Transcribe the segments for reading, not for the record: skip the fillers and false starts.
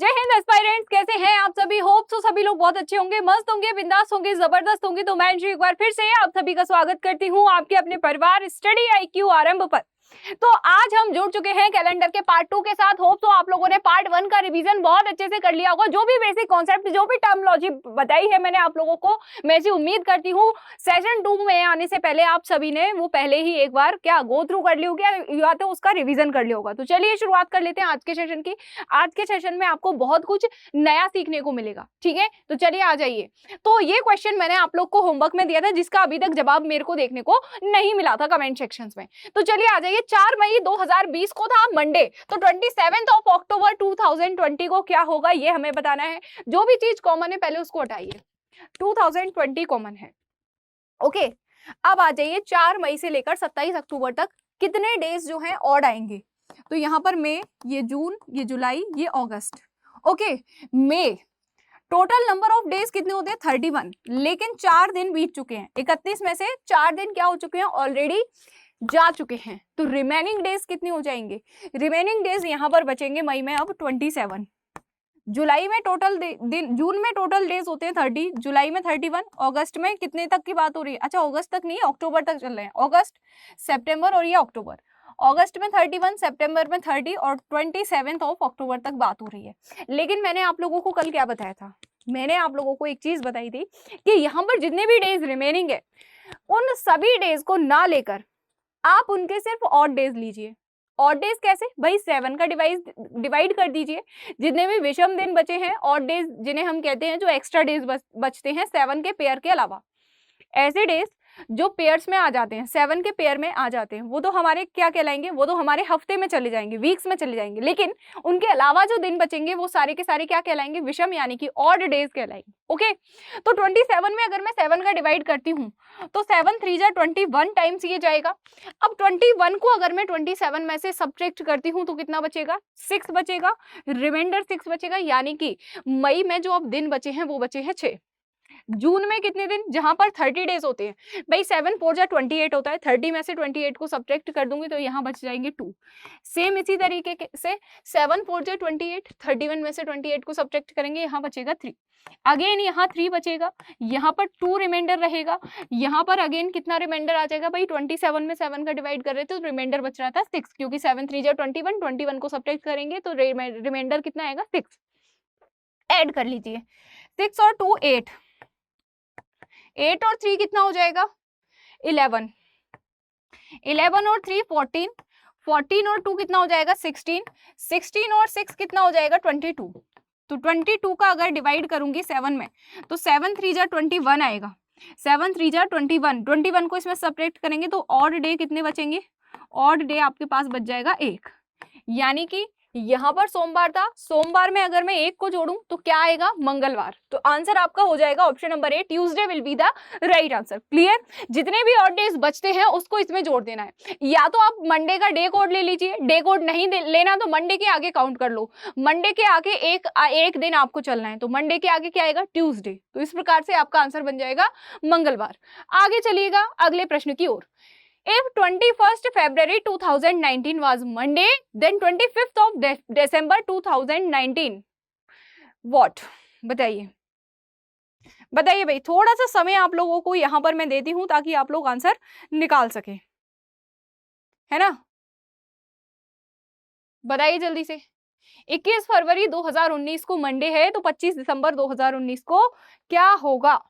जय हिंद एस्पायरेंट्स, कैसे हैं आप सभी। होप सो सभी लोग बहुत अच्छे होंगे, मस्त होंगे, बिंदास होंगे, जबरदस्त होंगे। तो मैं एक बार फिर से आप सभी का स्वागत करती हूँ आपके अपने परिवार स्टडी आईक्यू आरंभ पर। तो आज हम जुड़ चुके हैं कैलेंडर के पार्ट 2 के साथ। होप तो आप लोगों ने पार्ट 1 का रिवीजन बहुत अच्छे से कर लिया होगा। जो भी बेसिक कॉन्सेप्ट, जो भी टर्मिनोलॉजी बताई है मैंने आप लोगों को, मैं ऐसी उम्मीद करती हूँ सेशन 2 में आने से पहले आप सभी ने वो पहले ही एक बार क्या गो थ्रू कर लिया होगा या तो उसका रिवीजन कर लिया होगा। तो चलिए शुरुआत कर लेते हैं आज के सेशन की। आज के सेशन में आपको बहुत कुछ नया सीखने को मिलेगा, ठीक है। तो चलिए आ जाइए। तो ये क्वेश्चन मैंने आप लोग को होमवर्क में दिया था, जिसका अभी तक जवाब मेरे को देखने को नहीं मिला था कमेंट सेक्शंस में। तो चलिए आ जाइए। 4 मई 2020 को था मंडे, तो 27 अक्टूबर 2020 को क्या होगा ये हमें बताना है। जो भी चीज कॉमन है पहले उसको हटाइए। 2020 कॉमन है, ओके। अब आ जाइए 4 मई से लेकर 27 अक्टूबर तक कितने डेज जो हैं ऑड आएंगे। तो यहां पर मई, ये जून, ये जुलाई, ये अगस्त, ओके। मई टोटल नंबर ऑफ डेज कितने होते हैं 31, लेकिन 4 दिन बीत चुके हैं। 31 में से 4 दिन क्या हो चुके हैं, ऑलरेडी जा चुके हैं। तो रिमेनिंग डेज कितने हो जाएंगे, रिमेनिंग डेज यहां पर बचेंगे मई में अब 27, जुलाई में टोटल दिन, जून में टोटल डेज होते हैं 30, जुलाई में 31, अगस्त में कितने तक की बात हो रही है, अच्छा अगस्त तक नहीं, अक्टूबर तक चल रहे हैं, अगस्त, सितंबर और ये अक्टूबर। अगस्त में 31, सितंबर में 30 और 27 अक्टूबर तक बात हो रही है। लेकिन मैंने आप लोगों को कल क्या बताया था, मैंने आप लोगों को एक चीज बताई थी कि यहाँ पर जितने भी डेज रिमेनिंग है उन सभी डेज को ना लेकर आप उनके सिर्फ ऑड डेज लीजिए। ऑड डेज कैसे भाई, 7 का डिवाइड कर दीजिए। जितने भी विषम दिन बचे हैं, ऑड डेज जिन्हें हम कहते हैं, जो एक्स्ट्रा डेज बचते हैं 7 के पेयर के अलावा, ऐसे डेज जो पेयर्स में आ जाते हैं, 7 के पेयर में आ जाते हैं, वो तो हमारे क्या कहलाएंगे, वो तो हमारे हफ्ते में चले जाएंगे, वीक्स में चले जाएंगे। लेकिन उनके अलावा जो दिन बचेंगे वो सारे के सारे क्या कहलाएंगे, विषम यानी कि ऑड डेज कहलाएंगे, ओके। तो 27 में अगर मैं 7 का डिवाइड करती हूँ तो 7 3 जा 21 टाइम्स ये जाएगा। अब 21 को अगर मैं 27 में से सब्ट्रैक्ट करती हूँ तो कितना बचेगा, 6 बचेगा, रिमाइंडर 6 बचेगा। यानी कि मई में जो अब दिन बचे हैं वो बचे हैं 6। जून में कितने दिन, जहां पर 30 डेज होते हैं भाई, 7 4 जा 28 होता है, 30 में से 28 को सब्ट्रैक्ट कर दूंगी तो यहाँ बच जाएंगे 2। सेम इसी तरीके से 7 4 जा 28, 31 में से 28 को सब्ट्रैक्ट करेंगे, यहाँ बचेगा 3। अगेन यहाँ 3 बचेगा, यहाँ पर 2 रिमाइंडर रहेगा, यहाँ पर अगेन कितना रिमाइंडर आ जाएगा भाई, 27 में 7 का डिवाइड कर रहे थे तो रिमाइंडर बच रहा था 6, क्योंकि 7 3 जा 21, 21 को सब्ट्रैक्ट करेंगे तो रिमाइंडर कितना आएगा 6। ऐड कर लीजिए, 6 और 2 8, 8 और 3 कितना हो जाएगा 11, 11 और 3 14, 14 और 2 कितना हो जाएगा 16, 16 और 6 कितना हो जाएगा 22। तो 22 का अगर डिवाइड करूंगी 7 में तो 7 3 जा 21 आएगा, 7 3 जा 21, 21 को इसमें सब्ट्रैक्ट करेंगे तो ऑड डे कितने बचेंगे, ऑड डे आपके पास बच जाएगा 1। यानी कि यहाँ पर सोमवार था, सोमवार में अगर मैं 1 को जोड़ूं तो क्या आएगा, मंगलवार। तो आंसर आपका हो जाएगा option number A, Tuesday will be the right answer. Clear. जितने भी ऑड डेज बचते हैं उसको इसमें जोड़ देना है। या तो आप मंडे का डे कोड ले लीजिए, डे कोड नहीं लेना तो मंडे के आगे काउंट कर लो, मंडे के आगे एक दिन आपको चलना है, तो मंडे के आगे क्या आएगा, ट्यूसडे। तो इस प्रकार से आपका आंसर बन जाएगा मंगलवार। आगे चलिएगा अगले प्रश्न की ओर। If 21st February 2019 was Monday, then 25th of December 2019 what? बताइए बताइए भाई। थोड़ा सा समय आप लोगों को यहां पर मैं देती हूं ताकि आप लोग आंसर निकाल सके, है ना। बताइए जल्दी से। 21 फरवरी 2019 को मंडे है, तो 25 दिसंबर 2019 को क्या होगा।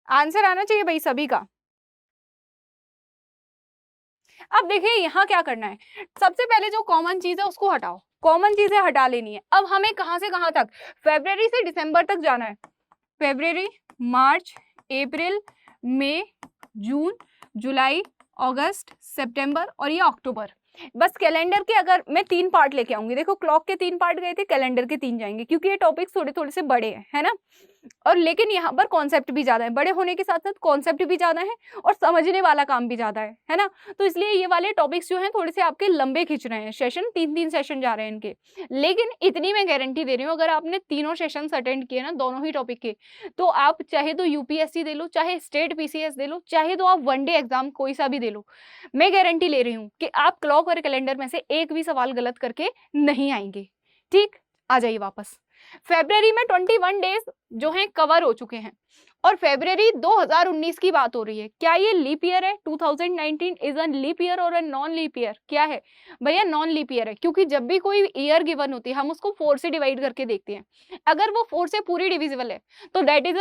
आंसर आना चाहिए भाई सभी का। अब देखिए यहाँ क्या करना है, सबसे पहले जो कॉमन चीज है उसको हटाओ, कॉमन चीजें हटा लेनी है। अब हमें कहां से कहां तक, फरवरी से दिसंबर तक जाना है। फरवरी, मार्च, अप्रैल, मई, जून, जुलाई, अगस्त, सितंबर और ये अक्टूबर। बस कैलेंडर के अगर मैं 3 पार्ट लेके आऊंगी, देखो क्लॉक के 3 पार्ट गए थे, कैलेंडर के 3 जाएंगे, क्योंकि ये टॉपिक्स थोड़े थोड़े से बड़े हैं, है ना। और लेकिन यहाँ पर कॉन्सेप्ट भी ज्यादा है, बड़े होने के साथ साथ कॉन्सेप्ट भी ज्यादा है और समझने वाला काम भी ज्यादा है ना। तो इसलिए ये वाले टॉपिक्स जो हैं थोड़े से आपके लंबे खींच रहे हैं, सेशन 3-3 सेशन जा रहे हैं इनके। लेकिन इतनी मैं गारंटी दे रही हूँ, अगर आपने तीनों सेशन अटेंड किए ना, दोनों ही टॉपिक के, तो आप चाहे तो यूपीएससी दे लो, चाहे स्टेट पीसीएस दे लो, चाहे तो आप वनडे एग्जाम कोई सा भी दे लो, मैं गारंटी ले रही हूँ कि आप क्लॉक और कैलेंडर में से एक भी सवाल गलत करके नहीं आएंगे। ठीक, आ जाइए वापस। फेब्रुवरी में 21 डेज जो हैं कवर हो चुके हैं और फेब्रुवरी 2019 की बात हो रही है। क्या ये लीप ईयर है? 2019 इज अ लीप ईयर और अ नॉन लीप ईयर? क्या है भैया? नॉन लीप ईयर है, क्योंकि जब भी कोई ईयर गिवन होती है हम उसको 4 से डिवाइड करके देखते हैं। अगर वो 4 से पूरी डिविजिबल है तो that is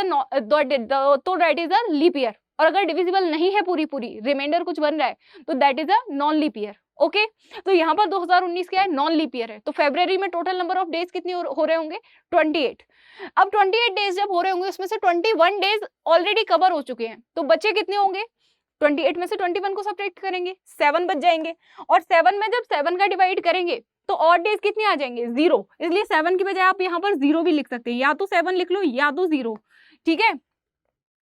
a leap year, और अगर डिविजिबल नहीं है पूरी रिमाइंडर कुछ बन रहा है तो that is a non leap year. Okay, तो यहाँ पर 2019 क्या है? नॉन लीप ईयर है। तो फेब्रुवरी में टोटल नंबर ऑफ डेज कितने हो रहे होंगे? 28। अब 28 डेज जब हो रहे होंगे उसमें से 21 डेज ऑलरेडी कवर हो चुके हैं, तो बचे कितने होंगे? 28 में से 21 को सब्ट्रैक्ट करेंगे, 7 बच जाएंगे, और 7 में जब 7 का डिवाइड करेंगे तो ऑड डेज कितने आ जाएंगे? 0। इसलिए 7 की बजाय आप यहाँ पर 0 भी लिख सकते हैं, या तो 7 लिख लो या तो 0। ठीक है,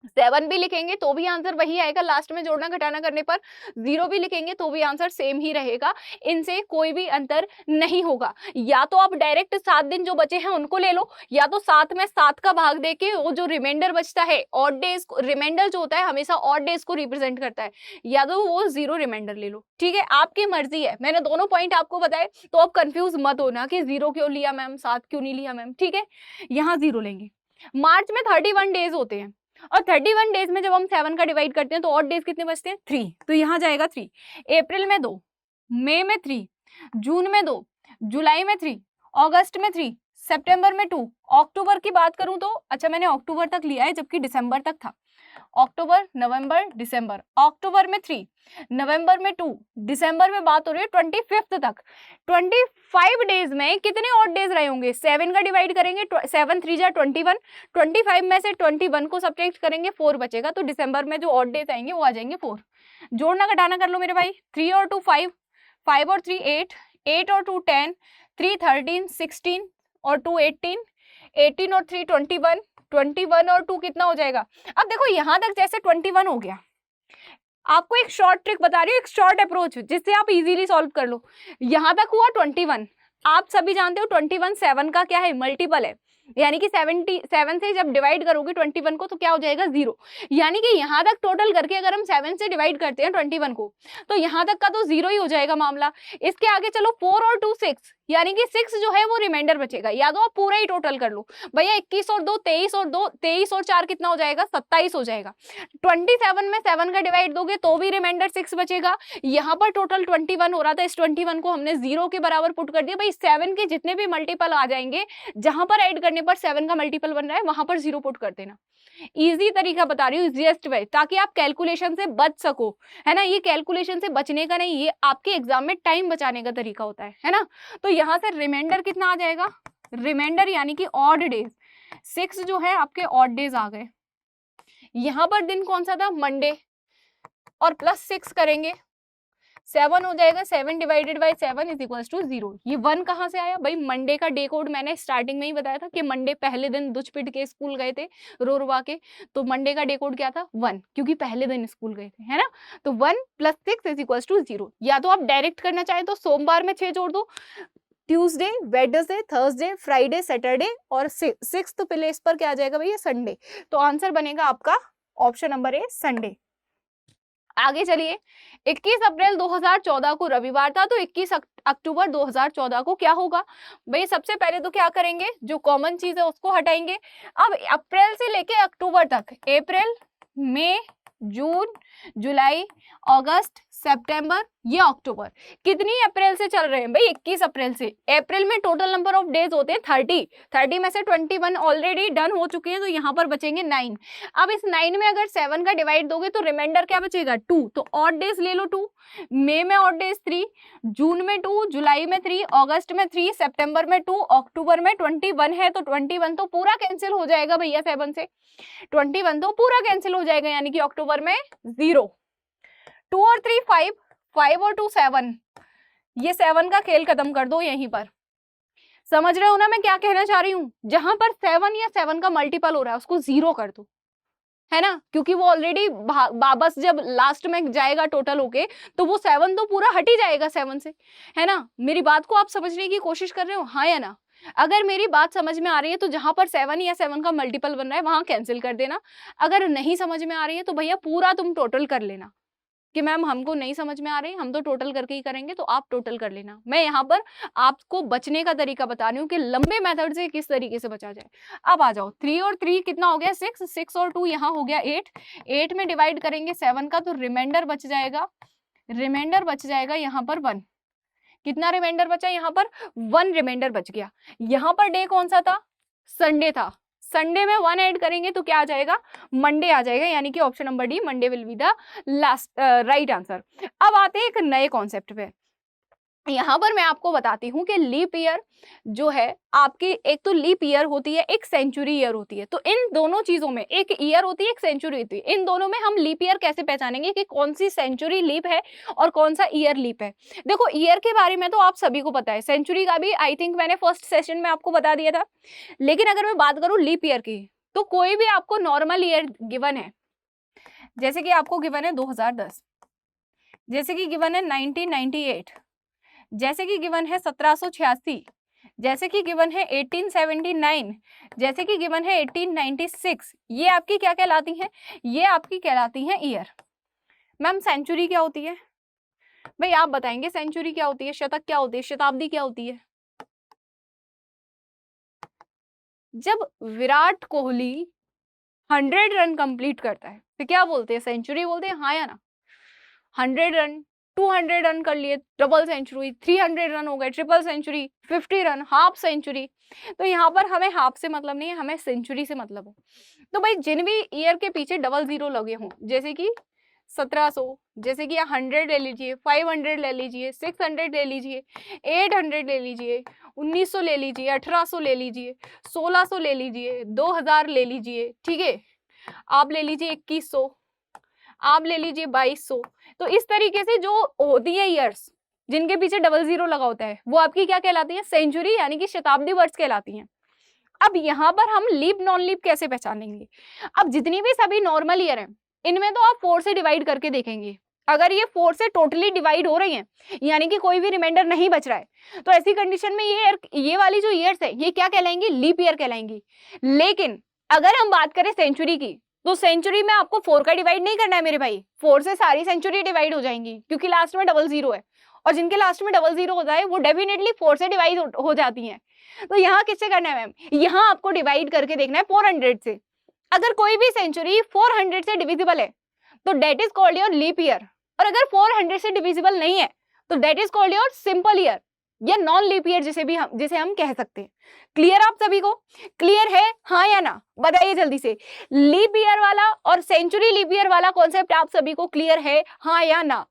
7 भी लिखेंगे तो भी आंसर वही आएगा, लास्ट में जोड़ना घटाना करने पर 0 भी लिखेंगे तो भी आंसर सेम ही रहेगा, इनसे कोई भी अंतर नहीं होगा। या तो आप डायरेक्ट 7 दिन जो बचे हैं उनको ले लो, या तो 7 में 7 का भाग देके वो जो रिमाइंडर बचता है ऑड डेज, रिमाइंडर जो होता है हमेशा ऑड डेज को रिप्रेजेंट करता है, या तो वो 0 रिमाइंडर ले लो। ठीक है, आपकी मर्जी है, मैंने दोनों पॉइंट आपको बताए, तो आप कंफ्यूज मत होना कि 0 क्यों लिया मैम, 7 क्यों नहीं लिया मैम। ठीक है, यहाँ 0 लेंगे। मार्च में 31 डेज होते हैं, और 31 डेज में जब हम 7 का डिवाइड करते हैं तो ऑड डेज कितने बचते हैं? 3, तो यहाँ जाएगा 3। अप्रैल में 2, मई में 3, जून में 2, जुलाई में 3, अगस्त में 3, सितंबर में 2, अक्टूबर की बात करूं तो अच्छा मैंने अक्टूबर तक लिया है जबकि दिसंबर तक था। अक्टूबर, नवंबर, दिसंबर, अक्टूबर में 3, नवंबर में 2, दिसंबर में बात हो रही है 25 तक। 25 डेज में कितने ऑड डेज रहे होंगे? 7 का डिवाइड करेंगे, 7 3 जा 21, 25 में से 21 को सब्ट्रैक्ट करेंगे, 4 बचेगा, तो दिसंबर में जो ऑड डेज आएंगे वो आ जाएंगे 4। जोड़ना घटाना कर लो मेरे भाई, 3 और 2 5, 5 और 3 8, 8 और 2 10, 3 13, 16 और 2 18, 18 और 3 21, 21 और 2 कितना हो जाएगा? अब देखो यहां तक जैसे 21 हो गया, आपको एक शॉर्ट ट्रिक बता रही हूँ, एक शॉर्ट अप्रोच जिससे आप इजीली सॉल्व कर लो। यहां तक हुआ 21, आप सभी जानते हो 21 7 का क्या है? मल्टीपल है, यानी कि 7 से जब डिवाइड करोगे 21 को तो क्या हो जाएगा? 0। यानी कि यहाँ तक टोटल करके अगर हम 7 से डिवाइड करते हैं 21 को तो यहाँ तक का तो 0 ही हो जाएगा मामला। इसके आगे चलो 4 और 2 6, यानी कि 6 जो है वो रिमाइंडर बचेगा, या तो आप पूरा ही टोटल कर लो भैया, 21 और 2 23, और 2 23 और 4 कितना हो जाएगा? 27 हो जाएगा। 27 में 7 का डिवाइड दोगे तो भी रिमाइंडर 6 बचेगा। यहाँ पर टोटल 21 हो रहा था, इस 21 को हमने 0 के बराबर पुट कर दिया। भाई 7 के जितने भी मल्टीपल आ जाएंगे, जहां पर ऐड करने पर 7 का मल्टीपल बन रहा है वहां पर 0 पुट कर देना। इजी तरीका बता रही हूँ, इजीएस्ट वे, ताकि आप कैलकुलेशन से बच सको, है ना। ये कैलकुलेशन से बचने का नहीं, ये आपके एग्जाम में टाइम बचाने का तरीका होता है ना। तो यहाँ से रिमाइंडर कितना आ जाएगा? रिमाइंडर यानी कि ऑड डेज, 6 जो है आपके ऑड डेज आ गए। यहाँ पर दिन कौन सा था? मंडे, और प्लस 6 करेंगे 7 हो जाएगा। 7 divided by 7 is equal to 0। ये 1 कहाँ से आया भाई? मंडे का डे कोड मैंने स्टार्टिंग में ही बताया था कि मंडे पहले दिन दुच पिट के स्कूल गए थे रो रुवा के, तो मंडे का डे कोड क्या था? 1, क्योंकि पहले दिन स्कूल गए थे, है ना। तो 1 + 6 इज इक्वल टू 0। या तो आप डायरेक्ट करना चाहें तो सोमवार में 6 जोड़ दो, Tuesday, Wednesday, Thursday, Friday, Saturday, और 6th प्लेस पर क्या आ जाएगा भैया? संडे। तो आंसर बनेगा आपका ऑप्शन नंबर ए, संडे। आगे चलिए, 21 अप्रैल 2014 को रविवार था, तो 21 अक्टूबर 2014 को क्या होगा भाई? सबसे पहले तो क्या करेंगे, जो कॉमन चीज है उसको हटाएंगे। अब अप्रैल से लेके अक्टूबर तक, अप्रैल, मई, जून, जुलाई, अगस्त, सितंबर, ये अक्टूबर, कितनी अप्रैल से चल रहे हैं भाई? 21 अप्रैल से। अप्रैल में टोटल नंबर ऑफ डेज होते हैं 30 में से 21 ऑलरेडी डन हो चुके हैं, तो यहाँ पर बचेंगे 9। अब इस 9 में अगर 7 का डिवाइड दोगे तो रिमाइंडर क्या बचेगा? 2, तो ऑड डेज ले लो 2, मई में ऑड डेज 3, जून में 2, जुलाई में 3, अगस्त में 3, सितंबर में 2, अक्टूबर में 21 है, तो 21 तो पूरा कैंसिल हो जाएगा भैया। 7 से 21 तो पूरा कैंसिल हो जाएगा, यानी कि अक्टूबर में 0। 2 और 3 5, 5 और 2 7, ये 7 का खेल खत्म कर दो यहीं पर। समझ रहे हो ना मैं क्या कहना चाह रही हूँ? जहां पर 7 या 7 का मल्टीपल हो रहा है उसको 0 कर दो, है ना, क्योंकि वो ऑलरेडी वापस जब लास्ट में जाएगा टोटल होके तो वो 7 तो पूरा हट ही जाएगा 7 से, है ना। मेरी बात को आप समझने की कोशिश कर रहे हो, हाँ या ना? अगर मेरी बात समझ में आ रही है तो जहां पर 7 या 7 का मल्टीपल बन रहा है वहां कैंसिल कर देना। अगर नहीं समझ में आ रही है तो भैया पूरा तुम टोटल कर लेना, कि मैम हमको नहीं समझ में आ रही, हम तो टोटल करके ही करेंगे, तो आप टोटल कर लेना। मैं यहाँ पर आपको बचने का तरीका बता रही हूँ कि लंबे मेथड से किस तरीके से बचा जाए। अब आ जाओ, 3 और 3 कितना हो गया 6, 6 और 2 यहाँ हो गया 8, 8 में डिवाइड करेंगे 7 का, तो रिमाइंडर बच जाएगा, रिमाइंडर बच जाएगा यहाँ पर 1। कितना रिमाइंडर बचा यहाँ पर? 1 रिमाइंडर बच गया। यहाँ पर डे कौन सा था? संडे था। संडे में 1 ऐड करेंगे तो क्या आ जाएगा? मंडे आ जाएगा, यानी कि option number D, Monday will be the last right answer. अब आते हैं एक नए कॉन्सेप्ट पे। यहाँ पर मैं आपको बताती हूँ कि लीप ईयर जो है आपकी, एक तो लीप ईयर होती है, एक सेंचुरी ईयर होती है। तो इन दोनों चीजों में, एक ईयर होती है, एक सेंचुरी होती है, इन दोनों में हम लीप ईयर कैसे पहचानेंगे कि कौन सी सेंचुरी लीप है और कौन सा ईयर लीप है? देखो, ईयर के बारे में तो आप सभी को पता है, सेंचुरी का भी आई थिंक मैंने फर्स्ट सेशन में आपको बता दिया था। लेकिन अगर मैं बात करूँ लीप ईयर की, तो कोई भी आपको नॉर्मल ईयर गिवन है, जैसे कि आपको गिवन है 2010, जैसे कि गिवन है 1998, जैसे कि गिवन है 1786, जैसे कि गिवन है 1879, जैसे कि गिवन है 1896, ये आपकी क्या कहलाती हैं? ये आपकी कहलाती हैं ईयर। मैम सेंचुरी क्या होती है? भाई आप बताएंगे सेंचुरी क्या होती है, शतक क्या होती है, शताब्दी क्या होती है? जब विराट कोहली 100 रन कंप्लीट करता है तो क्या बोलते हैं? सेंचुरी बोलते हैं, हाँ या ना? 100 रन, 200 रन कर लिए, डबल सेंचुरी, 300 रन हो गए, triple century, 50 run, half century. तो यहाँ पर हमें हाफ से मतलब नहीं है, हमें सेंचुरी से मतलब है। तो भाई जिन भी ईयर के पीछे डबल जीरो लगे हों, जैसे कि 1700, जैसे कि 100 ले लीजिए, 500 ले लीजिए, 600 ले लीजिए, 800 ले लीजिए, 1900 ले लीजिए, 1800 ले लीजिए, 1600 ले लीजिए, 2000 ले लीजिए, ठीक है, आप ले लीजिए 2100, आप ले लीजिए 2200। तो इस तरीके से जो होती है ईयर्स जिनके पीछे डबल जीरो लगा होता है, वो आपकी क्या कहलाती है? सेंचुरी, यानी कि शताब्दी वर्ष कहलाती हैं। अब यहाँ पर हम लीप नॉन लीप कैसे पहचानेंगे? अब जितनी भी सभी नॉर्मल ईयर हैं, इनमें तो आप 4 से डिवाइड करके देखेंगे। अगर ये 4 से टोटली डिवाइड हो रही हैं, यानी कि कोई भी रिमाइंडर नहीं बच रहा है, तो ऐसी कंडीशन में ये वाली जो ईयर्स है, ये क्या कहलाएंगी? Leap year कहलाएंगी। लेकिन अगर हम बात करें सेंचुरी की, तो सेंचुरी में आपको 4 का डिवाइड नहीं करना है मेरे भाई, 4 से सारी सेंचुरी डिवाइड हो जाएंगी, क्योंकि लास्ट में डबल जीरो है, और जिनके लास्ट में डबल जीरो होता है वो डेफिनेटली 4 से डिवाइड हो जाती हैं। तो यहाँ किससे करना है मैम? यहाँ आपको डिवाइड करके देखना है 400 से। अगर कोई भी सेंचुरी 400 से डिविजिबल है तो that is called your leap year, और अगर 400 से डिविजिबल नहीं है तो that is called your simple year या नॉन लीप ईयर, जिसे हम कह सकते हैं। क्लियर आप सभी को? क्लियर है, हाँ या ना? बताइए जल्दी से। लीप ईयर वाला और सेंचुरी लीप ईयर वाला कॉन्सेप्ट आप सभी को क्लियर है, हाँ या ना?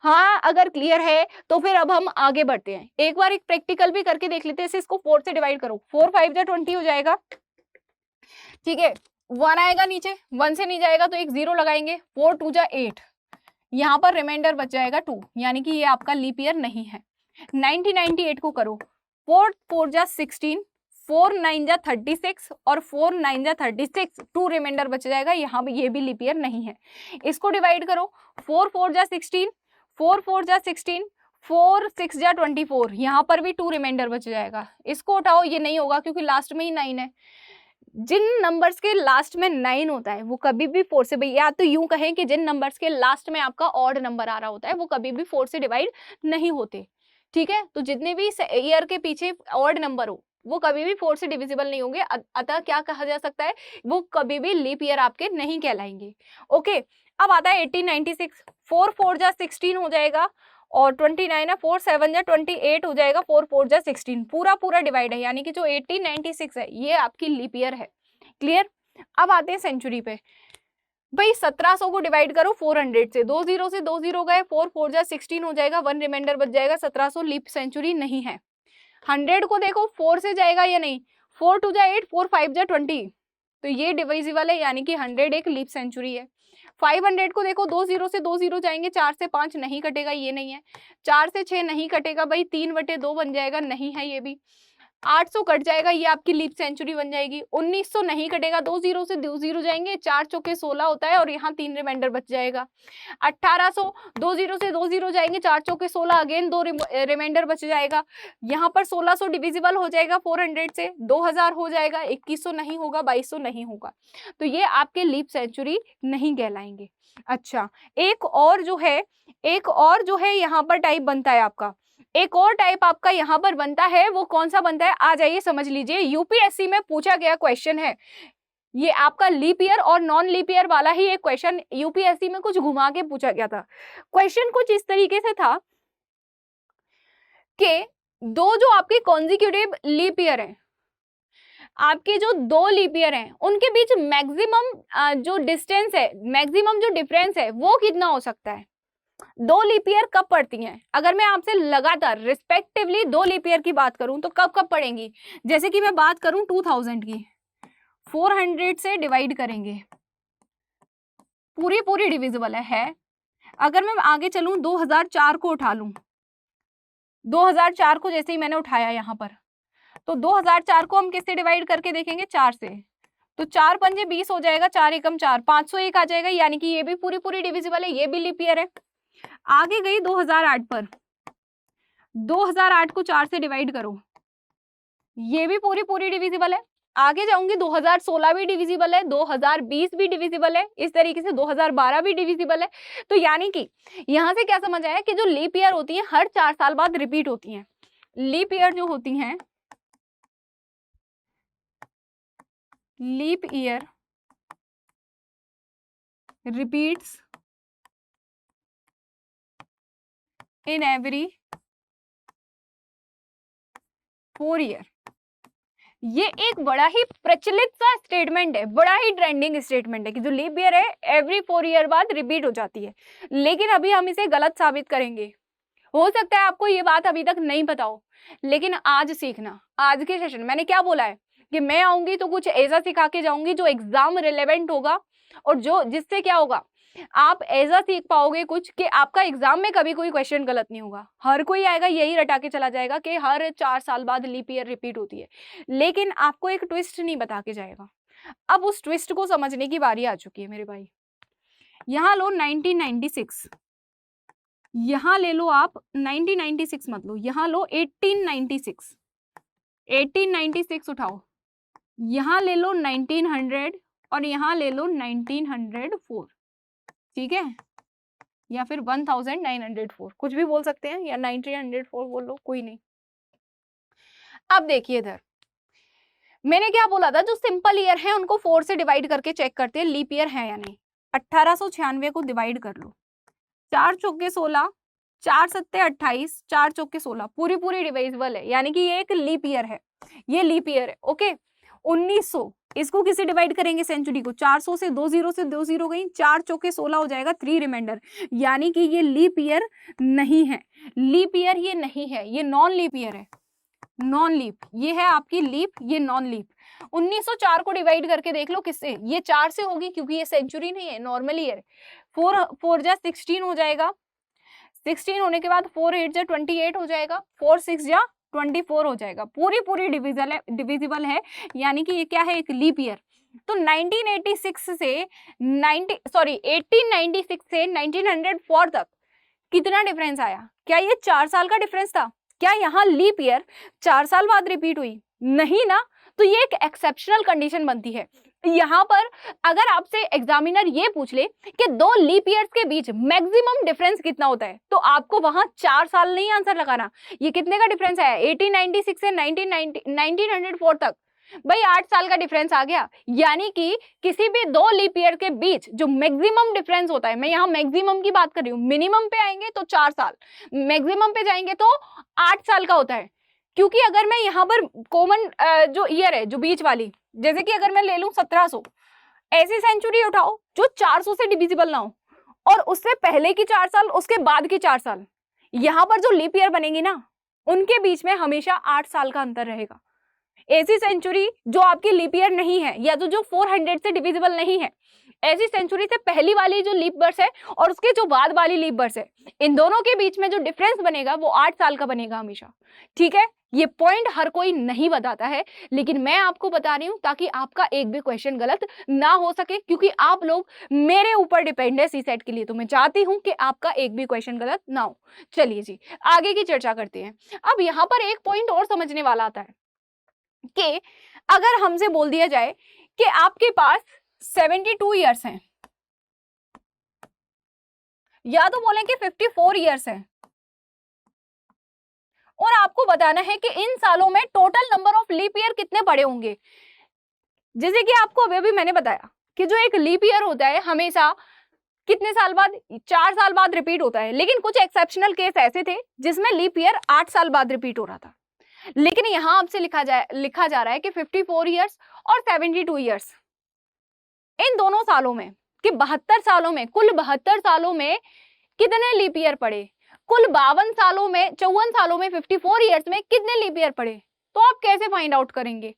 हाँ, अगर क्लियर है तो फिर अब हम आगे बढ़ते हैं। एक बार एक प्रैक्टिकल भी करके देख लेते हैं। इसको 4 से डिवाइड करो, 4 5 जा 20 हो जाएगा, ठीक है। 1 आएगा नीचे, 1 से नहीं जाएगा तो एक 0 लगाएंगे, 4 2 जा 8, यहाँ पर रिमाइंडर बच जाएगा 2, यानी कि ये आपका लीप ईयर नहीं है। 1998 को करो, 4 4 जा 16, 4 9 जा 36 और 4 9 जा 36, 2 रिमाइंडर बच जाएगा, यहाँ भी ये भी लीप ईयर नहीं है। इसको डिवाइड करो, 4 4 जा 16, 4 4 जा 16, 4 6 जा 24, यहाँ पर भी 2 रिमाइंडर बच जाएगा। इसको उठाओ, ये नहीं होगा क्योंकि लास्ट में ही 9 है। जिन नंबर्स के लास्ट में 9 होता है वो कभी भी 4 से, भैया या तो यूं कहें कि जिन नंबर्स के लास्ट में आपका ऑड नंबर आ रहा होता है वो कभी भी 4 से डिवाइड नहीं होते, ठीक है। तो जितने भी ईयर के पीछे ऑड नंबर हो वो कभी भी 4 से डिविजिबल नहीं होंगे, अतः क्या कहा जा सकता है? वो कभी भी लीप ईयर आपके नहीं कहलाएंगे। ओके, अब आता है 1896, 4 4 जा 16 हो जाएगा और 29 है, 4 7 जा 28 हो जाएगा, 4 4 जा 16, पूरा पूरा डिवाइड है, यानी कि जो 1896 है ये आपकी लीप ईयर है। क्लियर? अब आते हैं सेंचुरी पे। भाई 1700 को डिवाइड करो 400 से, 2 0 से 2 0 गए, 4 4 जा 16 हो जाएगा, 1 रिमाइंडर बच जाएगा, 1700 लीप सेंचुरी नहीं है। 100 को देखो 4 से जाएगा या नहीं, 4 2 जा 8, 4 5 जा 20, तो ये डिविजिबल है, यानी कि 100 एक लीप सेंचुरी है। 500 को देखो, 2 0 से 2 0 जाएंगे, 4 से 5 नहीं कटेगा, ये नहीं है। 4 से 6 नहीं कटेगा भाई, 3/2 बन जाएगा, नहीं है ये भी। 800 कट जाएगा, ये आपकी लीप सेंचुरी बन जाएगी। 1900 नहीं कटेगा, 2 जीरो से 2 जीरो जाएंगे, 4 चौके 16 होता है और यहाँ 3 रिमाइंडर बच जाएगा। 1800 2 जीरो से 2 जीरो जाएंगे, 4 चौके 16, अगेन 2 रिमाइंडर बच जाएगा। यहाँ पर 1600 डिविजिबल हो जाएगा 400 से, 2000 हो जाएगा, 2100 नहीं होगा, 2200 नहीं होगा, तो ये आपके लीप सेंचुरी नहीं कहलाएंगे। अच्छा, एक और जो है यहाँ पर टाइप बनता है आपका, एक और टाइप आपका यहाँ पर बनता है, वो कौन सा बनता है, आ जाइए समझ लीजिए। यूपीएससी में पूछा गया क्वेश्चन है ये, आपका लीप ईयर और नॉन लीप ईयर वाला ही एक क्वेश्चन यूपीएससी में कुछ घुमा के पूछा गया था। क्वेश्चन कुछ इस तरीके से था कि दो जो आपके कॉन्जिक्यूटिव लीप ईयर हैं, आपके जो 2 लीप ईयर हैं, उनके बीच मैक्सिमम जो डिस्टेंस है, मैक्सिमम जो डिफरेंस है, वो कितना हो सकता है। 2 लीप ईयर कब पड़ती हैं? अगर मैं आपसे लगातार रिस्पेक्टिवली 2 लीप ईयर की बात करूं तो कब कब पड़ेंगी? जैसे कि मैं बात करूं 2000 की, 400 से डिवाइड करेंगे, पूरी डिविजिबल है। अगर मैं आगे चलूं 2004 को उठा लूं, 2004 को जैसे ही मैंने उठाया यहाँ पर, तो 2004 को हम किससे डिवाइड करके देखेंगे? 4 से, तो 4 पंजे 20 हो जाएगा, 4 एकम 4, 501 आ जाएगा, यानी कि ये भी पूरी डिविजिबल है, ये भी लीप ईयर है। आगे गई 2008 पर, 2008 को 4 से डिवाइड करो, ये भी पूरी डिविजिबल है। आगे जाऊंगी 2016 भी डिविजिबल है, 2020 भी डिविजिबल है, इस तरीके से 2012 भी डिविजिबल है। तो यानी कि यहां से क्या समझ आया कि जो लीप ईयर होती है हर 4 साल बाद रिपीट होती हैं। लीप ईयर जो होती हैं, leap year repeats in every 4 year. ये एक बड़ा ही प्रचलित सा स्टेटमेंट है, बड़ा ही ट्रेंडिंग स्टेटमेंट है कि जो लीप ईयर है एवरी 4 ईयर बाद रिपीट हो जाती है। लेकिन अभी हम इसे गलत साबित करेंगे। हो सकता है आपको ये बात अभी तक नहीं पता हो, लेकिन आज सीखना। आज के सेशन मैंने क्या बोला है कि मैं आऊंगी तो कुछ ऐसा सिखा के जाऊंगी जो एग्जाम रिलेवेंट होगा, और जो जिससे क्या होगा, आप ऐसा सीख पाओगे कुछ कि आपका एग्जाम में कभी कोई क्वेश्चन गलत नहीं होगा। हर कोई आएगा यही रटा के चला जाएगा कि हर 4 साल बाद लीप ईयर रिपीट होती है, लेकिन आपको एक ट्विस्ट नहीं बता के जाएगा। अब उस ट्विस्ट को समझने की बारी आ चुकी है मेरे भाई। यहाँ लो 1996, यहाँ ले लो आप 1996 मत लो, यहाँ लो 1896, 1896 उठाओ, यहाँ ले लो 1900 और यहाँ ले लो 1904, ठीक है, या फिर 1904, कुछ भी बोल सकते हैं, या 1904 बोल लो, कोई नहीं। अब देखिए इधर मैंने क्या बोला था, जो सिंपल ईयर है उनको 4 से डिवाइड करके चेक करते हैं लीप ईयर है या नहीं। 1896 को डिवाइड कर लो, 4 चौके 16, 4 सत्ते 28, 4 चौके 16, पूरी डिविजिबल है, यानी कि ये एक लीप ईयर है, ये लीप ईयर है। ओके, 1900 इसको किसे डिवाइड करेंगे? सेंचुरी को। 400 से 2 जीरो गई, 4 चौके 16 हो जाएगा, 3 रिमाइंडर, यानी कि ये लीप ईयर नहीं है, लीप ईयर ये नहीं है, ये नॉन लीप ईयर है, नॉन लीप। ये है आपकी लीप, ये नॉन लीप। 1904 को डिवाइड करके देख लो किससे, ये 4 से होगी क्योंकि ये सेंचुरी नहीं है, नॉर्मल ईयर। 4 जा 16 हो जाएगा, 16 होने के बाद 4 8 जा 28 हो जाएगा, 4 6 जा 24 हो जाएगा, पूरी डिविजिबल है, यानी कि ये क्या है, एक लीप ईयर। तो 1896 से 1896 से 1904 तक कितना डिफरेंस आया? क्या ये 4 साल का डिफरेंस था? क्या यहाँ लीप ईयर 4 साल बाद रिपीट हुई? नहीं ना। तो ये एक एक्सेप्शनल कंडीशन बनती है। यहाँ पर अगर आपसे एग्जामिनर ये पूछ ले कि 2 लीप ईयर्स के बीच मैक्सिमम डिफरेंस कितना होता है, तो आपको वहां 4 साल नहीं आंसर लगाना, ये कितने का डिफरेंस आया, 1896 से 1904 तक, भाई 8 साल का डिफरेंस आ गया। यानी कि किसी भी 2 लीप ईयर के बीच जो मैक्सिमम डिफरेंस होता है, मैं यहाँ मैक्सिमम की बात कर रही हूँ, मिनिमम पे आएंगे तो 4 साल, मैक्सिमम पे जाएंगे तो 8 साल का होता है। क्योंकि अगर मैं यहाँ पर कॉमन जो ईयर है, जो बीच वाली, जैसे कि अगर मैं ले लूं 1700, ऐसी सेंचुरी उठाओ जो 400 से डिविजिबल ना हो, और उससे पहले की 4 साल, उसके बाद की 4 साल, यहाँ पर जो लीप ईयर बनेंगी ना, उनके बीच में हमेशा 8 साल का अंतर रहेगा। ऐसी सेंचुरी जो आपकी लीप ईयर नहीं है, या तो जो 400 से डिविजिबल नहीं है, ऐसी सेंचुरी से पहली वाली जो लीप बर्स है और उसके जो बाद वाली लीप बर्स है, इन दोनों के बीच में जो डिफरेंस बनेगा वो 8 साल का बनेगा हमेशा। ठीक है, ये पॉइंट हर कोई नहीं बताता है, लेकिन मैं आपको बता रही हूं ताकि आपका एक भी क्वेश्चन गलत ना हो सके, क्योंकि आप लोग मेरे ऊपर डिपेंड है सीसेट के लिए, तो मैं चाहती हूं कि आपका एक भी क्वेश्चन गलत ना हो। चलिए जी, आगे की चर्चा करते हैं। अब यहां पर एक पॉइंट और समझने वाला आता है कि अगर हमसे बोल दिया जाए कि आपके पास 72 ईयर्स हैं, या तो बोलें कि 54 ईयर्स हैं, और आपको बताना है कि इन सालों में total number of leap year कितने पड़े होंगे। जैसे कि आपको अभी मैंने बताया कि जो एक लीप ईयर होता है हमेशा कितने साल बाद, 4 साल बाद रिपीट होता है, लेकिन कुछ एक्सेप्शनल केस ऐसे थे जिसमें लीप ईयर 8 साल बाद रिपीट हो रहा था। लेकिन यहां आपसे लिखा जा रहा है कि 54 ईयर्स और 72 ईयर्स, इन दोनों सालों में कि 72 सालों में, कुल 72 सालों में कितने लीप ईयर पड़े, कुल 52 सालों में, 54 सालों में 54 ईयर्स में कितने लीप ईयर पड़े। तो आप कैसे फाइंड आउट करेंगे?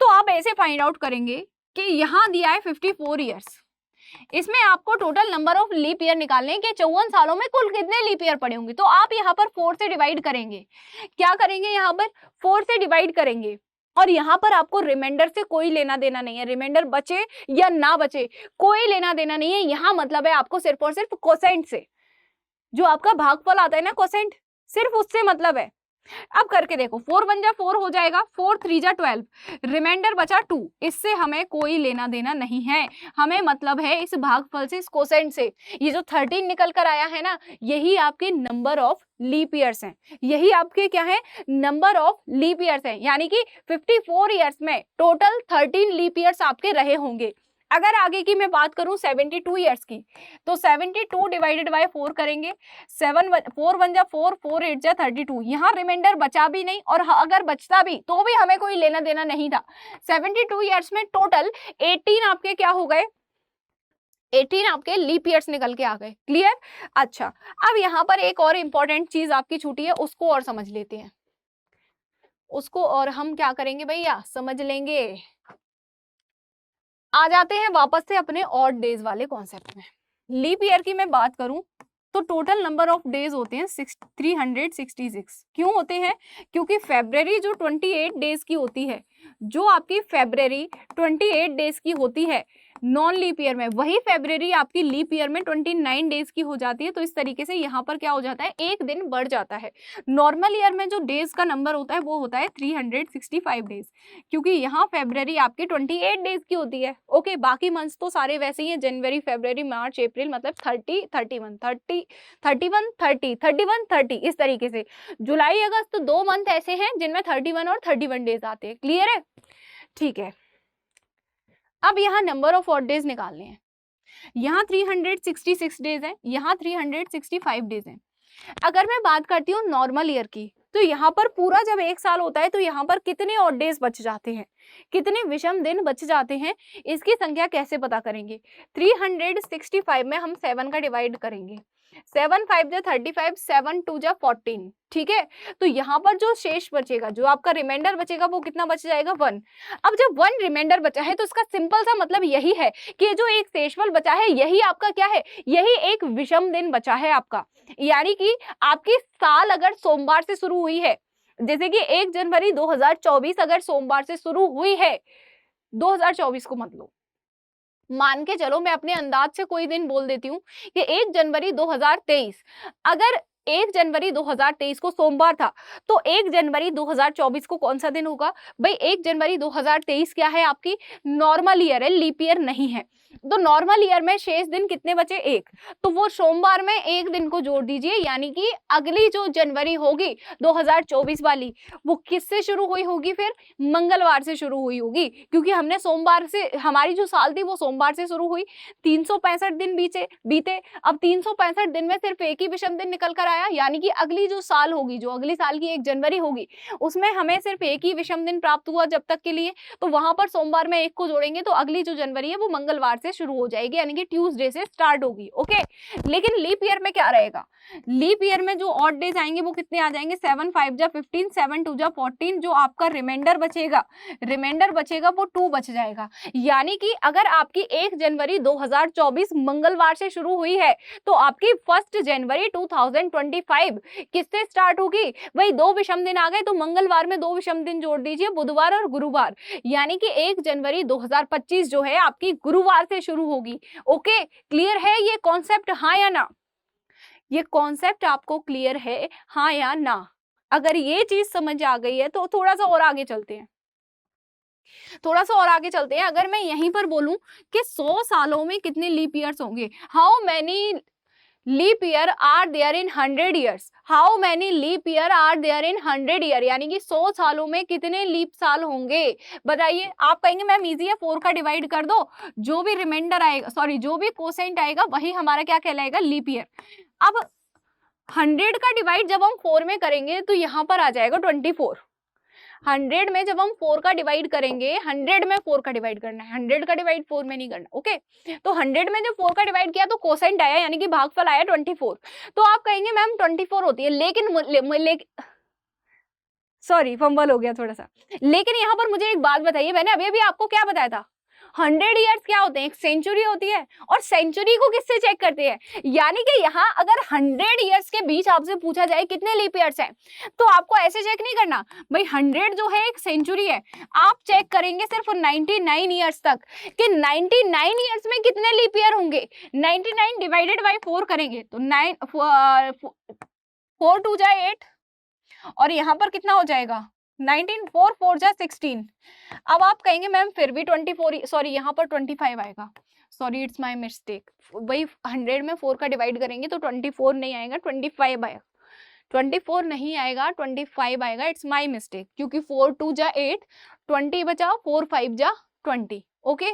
तो आप ऐसे फाइंड आउट करेंगे कि यहां दिया है 54 ईयर्स, इसमें आपको total number of leap year निकालने हैं कि 54 सालों में कुल कितने लीप ईयर पड़े होंगे। तो आप यहाँ पर 4 से डिवाइड करेंगे। क्या करेंगे? यहाँ पर 4 से डिवाइड करेंगे, और यहाँ पर आपको रिमाइंडर से कोई लेना देना नहीं है। रिमाइंडर बचे या ना बचे कोई लेना देना नहीं है। यहाँ मतलब है आपको सिर्फ और सिर्फ कोसेंट से, जो आपका भागफल आता है ना कोसेंट, सिर्फ उससे मतलब है। अब करके देखो, 4 1 जा 4 हो जाएगा, 4 3 जा 12, रिमाइंडर बचा 2, इससे हमें कोई लेना देना नहीं है। हमें मतलब है इस भागफल से, इस कोसेंट से। ये जो 13 निकल कर आया है ना, यही आपके नंबर ऑफ लीप ईयर्स हैं, यही आपके क्या है, नंबर ऑफ लीप ईयर्स हैं। यानी कि 54 ईयर्स में टोटल 13 लीप ईयर्स आपके रहे होंगे। अगर आगे की मैं बात करूं 72 ईयर्स की, तो 72 डिवाइडेड बाय 4 करेंगे, 4 1 जा 4, 4 8 जा 32। यहाँ रिमाइंडर बचा भी नहीं, और अगर बचता भी तो भी हमें कोई लेना देना नहीं था। 72 ईयर्स में टोटल 18 आपके क्या हो गए, 18 आपके लीप ईयर्स निकल के आ गए। क्लियर? अच्छा, अब यहाँ पर एक और इंपॉर्टेंट चीज आपकी छूटी है, उसको और समझ लेते हैं। उसको और हम क्या करेंगे भैया, समझ लेंगे। आ जाते हैं वापस से अपने ऑड डेज वाले कॉन्सेप्ट में। लीप ईयर की मैं बात करूं तो टोटल नंबर ऑफ डेज होते हैं 366। क्यों होते हैं? क्योंकि फेब्रवरी जो 28 डेज की होती है, जो आपकी फेब्रवरी 28 डेज की होती है नॉन लीप ईयर में, वही फेब्रवरी आपकी लीप ईयर में 29 डेज की हो जाती है। तो इस तरीके से यहाँ पर क्या हो जाता है, एक दिन बढ़ जाता है। नॉर्मल ईयर में जो डेज का नंबर होता है वो होता है 365 डेज, क्योंकि यहाँ फेब्रवरी आपकी 28 डेज की होती है। ओके, बाकी मंथ्स तो सारे वैसे ही है, जनवरी फरवरी मार्च अप्रैल, मतलब 30 31 30 31 30 31 30, इस तरीके से। जुलाई अगस्त 2 मंथ ऐसे हैं जिनमें 31 और 31 डेज आते हैं। क्लियर है? ठीक है, अब यहाँ नंबर ऑफ ऑड डेज निकालने हैं। यहाँ 366 डेज है, यहाँ 365 डेज है। अगर मैं बात करती हूँ नॉर्मल ईयर की, तो यहाँ पर पूरा जब एक साल होता है तो यहाँ पर कितने ऑड डेज बच जाते हैं, कितने विषम दिन बच जाते हैं, इसकी संख्या कैसे पता करेंगे? 365 में हम 7 का डिवाइड करेंगे, 7 5 जा 35, 7 2 जा 14। ठीक है, तो यहाँ पर जो शेष बचेगा, जो आपका रिमाइंडर बचेगा, वो कितना बच जाएगा? 1। अब जब 1 रिमाइंडर बचा है तो इसका सिंपल सा मतलब यही है कि जो एक शेषफल बचा है यही आपका क्या है, यही एक विषम दिन बचा है आपका। यानी कि आपकी साल अगर सोमवार से शुरू हुई है, जैसे कि 1 जनवरी 2024 अगर सोमवार से शुरू हुई है, 2024 को मत लो, मान के चलो, मैं अपने अंदाज से कोई दिन बोल देती हूँ कि 1 जनवरी 2023, अगर 1 जनवरी 2023 को सोमवार था तो 1 जनवरी 2024 को कौन सा दिन होगा भाई? 1 जनवरी 2023 क्या है आपकी? नॉर्मल ईयर है, लीप ईयर नहीं है। तो नॉर्मल ईयर में शेष दिन कितने बचे? 1। तो वो सोमवार में एक दिन को जोड़ दीजिए, यानी कि अगली जो जनवरी होगी 2024 वाली, वो किससे शुरू हुई होगी? फिर मंगलवार से शुरू हुई होगी, क्योंकि हमने सोमवार से, हमारी जो साल थी वो सोमवार से शुरू हुई। 365 दिन बीते। अब 365 दिन में सिर्फ एक ही विषम दिन निकल कर आया, यानी कि अगली जो साल होगी, जो अगली साल की 1 जनवरी होगी, उसमें हमें सिर्फ एक ही विषम दिन प्राप्त हुआ जब तक के लिए। तो वहां पर सोमवार में 1 को जोड़ेंगे तो अगली जो जनवरी है वो मंगलवार से शुरू हो जाएगी, यानी कि ट्यूसडे से स्टार्ट होगी। ओके, लेकिन लीप ईयर में क्या रहेगा, लीप ईयर में जो ऑड डेज आएंगे वो कितने आ जाएंगे, 7 5 जा 15, 7 2 जा 14, जो आपका रिमाइंडर बचेगा वो 2 बच जाएगा। यानी कि अगर आपकी 1 जनवरी 2024 मंगलवार से शुरू हुई है तो आपकी 1 जनवरी 2025 किससे स्टार्ट होगी, वही 2 विषम दिन आ गए तो मंगलवार में 2 विषम दिन जोड़ दीजिए, बुधवार और गुरुवार, यानी कि 1 जनवरी 2025 जो है आपकी गुरुवार से शुरू होगी। ओके, क्लियर है ये कॉन्सेप्ट, हाँ या ना, ये कॉन्सेप्ट आपको क्लियर है, हाँ या ना? अगर ये चीज समझ आ गई है तो थोड़ा सा और आगे चलते हैं, अगर मैं यहीं पर बोलूं कि 100 सालों में कितने लीप ईयर्स होंगे, how many leap year are there in 100 years, how many leap year are there in 100 year, यानी कि 100 सालों में कितने लीप साल होंगे, बताइए। आप कहेंगे मैम इजी है, 4 का डिवाइड कर दो, जो भी रिमाइंडर आएगा, सॉरी जो भी कोसेंट आएगा वही हमारा क्या कहलाएगा, लीप ईयर। अब 100 का डिवाइड जब हम 4 में करेंगे तो यहाँ पर आ जाएगा 24। 100 में जब हम 4 का डिवाइड करेंगे, 100 में 4 का डिवाइड करना है, 100 का डिवाइड 4 में नहीं करना। ओके, तो 100 में जब 4 का डिवाइड किया तो कोसेंट आया, यानी कि भागफल आया 24। तो आप कहेंगे मैम 24 होती है, लेकिन सॉरी फंबल हो गया थोड़ा सा, लेकिन यहाँ पर मुझे एक बात बताइए, मैंने अभी आपको क्या बताया था, 100 ईयर्स क्या होते हैं, एक सेंचुरी होती है, और सेंचुरी को किससे चेक करते हैं, यानी कि यहाँ अगर 100 ईयर्स के बीच आपसे पूछा जाए कितने लीप ईयर्स हैं, तो आपको ऐसे चेक नहीं करना, भाई 100 जो है एक सेंचुरी है, आप चेक करेंगे सिर्फ 99 ईयर्स तक कि 99 ईयर्स में कितने लीप ईयर होंगे, 99 डिवाइडेड बाई 4 करेंगे तो 4 2 जा 8, और यहाँ पर कितना हो जाएगा 19, 4 4 जा 16। अब आप कहेंगे मैम फिर भी 24, सॉरी यहाँ पर 25 आएगा, सॉरी इट्स माय मिस्टेक, वही 100 में 4 का डिवाइड करेंगे तो 24 नहीं आएगा, 25 आएगा, 24 नहीं आएगा, 25 आएगा, इट्स माय मिस्टेक, क्योंकि 4 2 जा 8, 20 बचा, 4 5 जा 20। ओके,